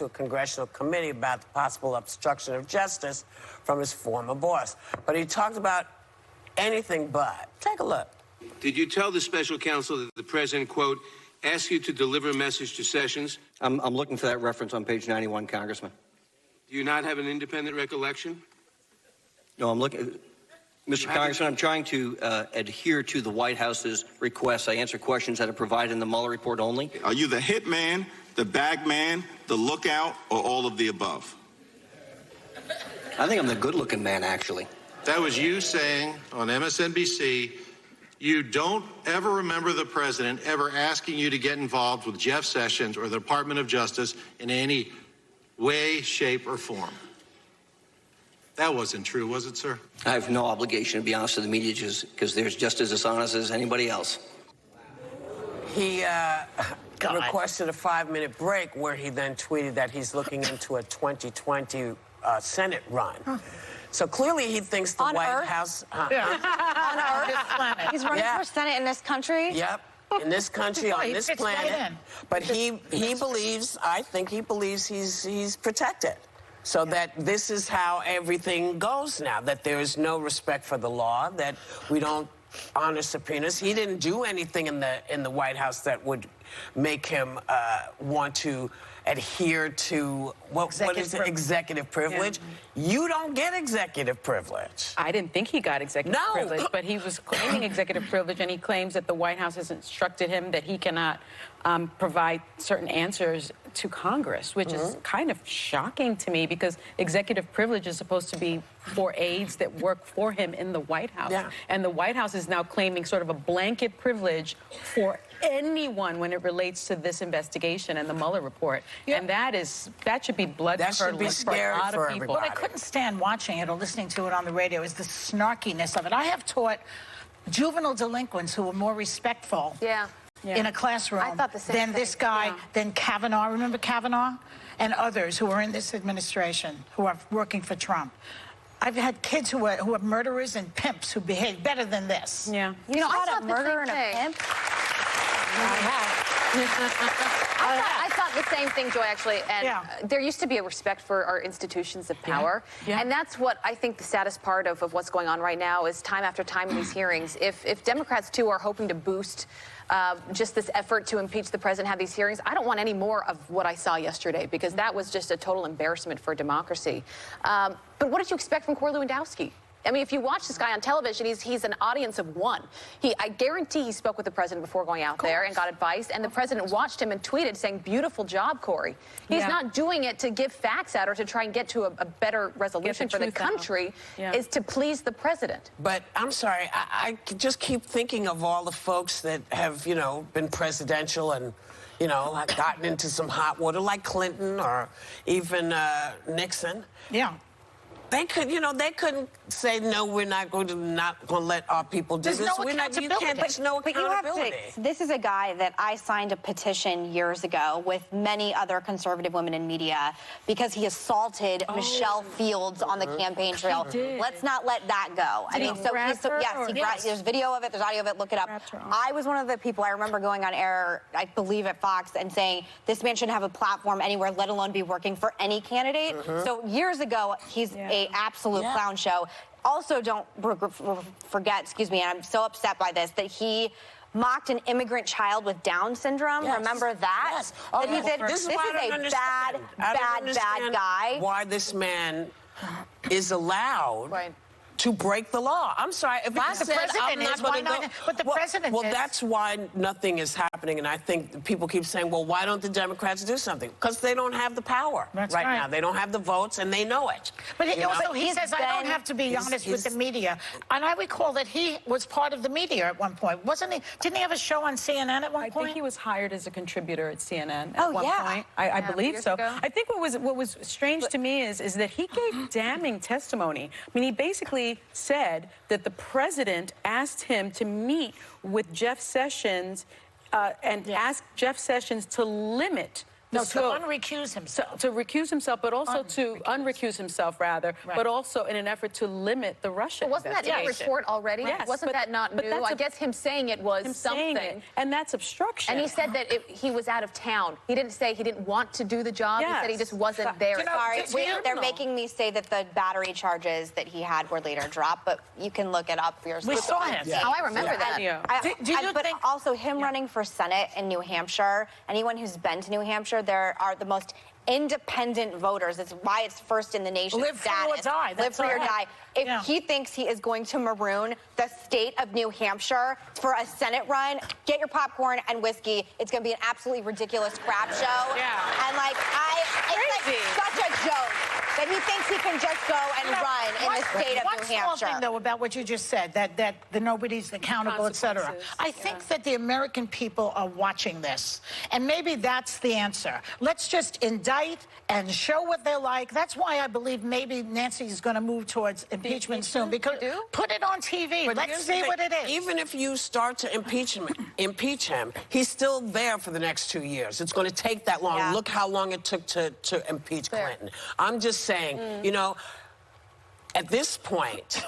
to a congressional committee about the possible obstruction of justice from his former boss. But he talked about anything but. Take a look. Did you tell the special counsel that the president, quote, asked you to deliver a message to Sessions? I'm looking for that reference on page 91, Congressman. Do you not have an independent recollection? No, I'm looking. Mr. Congressman, I'm trying to adhere to the White House's request. I answer questions that are provided in the Mueller report only. Are you the hit man, the bag man, the lookout, or all of the above? I think I'm the good-looking man, actually. That was you saying on MSNBC, you don't ever remember the president ever asking you to get involved with Jeff Sessions or the Department of Justice in any way, shape, or form. That wasn't true, was it, sir? I have no obligation to be honest with the media because they're just as dishonest as anybody else. He requested a 5-minute break where he then tweeted that he's looking into a 2020 Senate run. Huh. So clearly he thinks the White House... Yeah. On Earth? He's running for Senate in this country? Yep. In this country, on this planet. But he believes, I think he believes he's protected. So that this is how everything goes now, that there is no respect for the law, that we don't honor subpoenas. He didn't do anything in the White House that would make him want to adhere to what is it? Executive privilege. Yeah. You don't get executive privilege. I didn't think he got executive privilege, but he was claiming executive privilege, and he claims that the White House has instructed him that he cannot provide certain answers to Congress, which is kind of shocking to me because executive privilege is supposed to be for aides that work for him in the White House. Yeah. And the White House is now claiming sort of a blanket privilege for anyone when it relates to this investigation and the Mueller report. Yeah. And that should be blood-curdling for a lot of people. What I couldn't stand watching it or listening to it on the radio is the snarkiness of it. I have taught juvenile delinquents who are more respectful in a classroom than this guy, than Kavanaugh. Remember Kavanaugh? And others who are in this administration who are working for Trump. I've had kids who are murderers and pimps who behave better than this. Yeah. You know, I thought a murderer and a pimp. I thought the same thing, Joy, actually. And there used to be a respect for our institutions of power. Yeah. And that's what I think the saddest part of what's going on right now is time after time in these hearings. If Democrats, too, are hoping to boost just this effort to impeach the president, have these hearings, I don't want any more of what I saw yesterday because that was just a total embarrassment for democracy. But what did you expect from Corey Lewandowski? I mean, if you watch this guy on television, he's an audience of one. I guarantee he spoke with the president before going out there and got advice, and the president watched him and tweeted saying, beautiful job, Corey. He's not doing it to give facts out or to try and get to a better resolution for the country, is to please the president. But I'm sorry, I just keep thinking of all the folks that have, you know, been presidential and, you know, gotten into some hot water, like Clinton or even Nixon. Yeah. They could, you know, they couldn't say, no, we're not going to let our people do this. There's no accountability. There's no accountability. This is a guy that I signed a petition years ago with many other conservative women in media because he assaulted Michelle Fields on the campaign trail. Let's not let that go. I mean, there's video of it, there's audio of it, look it up. I was one of the people, I remember going on air, I believe at Fox, and saying, this man shouldn't have a platform anywhere, let alone be working for any candidate. So years ago, he's a absolute clown show. Also, don't forget, excuse me, and I'm so upset by this, that he mocked an immigrant child with Down syndrome. Remember that? Yes. That he did. This is a bad guy. Why this man is allowed to break the law. I'm sorry. If I said I'm not going to go, but the president well, that's why nothing is happening. And I think people keep saying, well, why don't the Democrats do something? Because they don't have the power right now. They don't have the votes, and they know it. But he says, I don't have to be honest with the media. And I recall that he was part of the media at one point. Wasn't he? Didn't he have a show on CNN at one point? I think he was hired as a contributor at CNN at one point. I believe so. I think what was strange to me is that he gave damning testimony. I mean, he basically said that the president asked him to meet with Jeff Sessions and ask Jeff Sessions to limit No, to unrecuse himself. To recuse himself, but also to unrecuse himself, rather, Right. but also in an effort to limit the Russia But wasn't that in the investigation. report already? Yes, Wasn't that not new? I guess him saying it was him something. saying it, and that's obstruction. And he said that he was out of town. He didn't say he didn't want to do the job. He said he just wasn't there. Sorry, they're making me say that the battery charges that he had were later dropped, but you can look it up for yourself. We saw him. Oh, I remember that. Yeah. But also him running for Senate in New Hampshire, anyone who's been to New Hampshire, there are the most independent voters. It's why it's first in the nation Live free or status. die. Live That's free or right. die. If Yeah. he thinks he is going to maroon the state of New Hampshire for a Senate run, get your popcorn and whiskey. It's going to be an absolutely ridiculous crap show. Yeah. And it's Crazy. like such a joke that he thinks he can just go and run in the state of New Hampshire. One small thing, though, about what you just said, that the nobody's accountable, et cetera. Consequences, I think that the American people are watching this, and maybe that's the answer. Let's just indict and show what they're like. That's why I believe maybe Nancy's going to move towards impeachment soon, because put it on TV. But Let's here's see the what thing. it is. Even if you start to impeach him, he's still there for the next 2 years. It's going to take that long. Yeah. Look how long it took to impeach Clinton. I'm just saying, you know, at this point,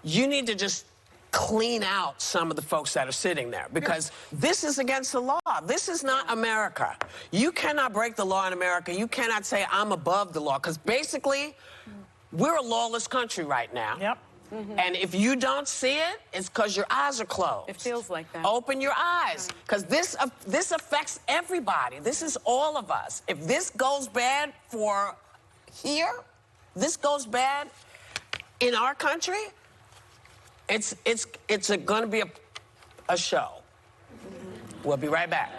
you need to just clean out some of the folks that are sitting there, because this is against the law. This is not America. You cannot break the law in America. You cannot say I'm above the law, because basically we're a lawless country right now. Yep. And if you don't see it, it's because your eyes are closed. It feels like that. Open your eyes, because this affects everybody. This is all of us. If this goes bad for here, this goes bad in our country, it's going to be a show. We'll be right back.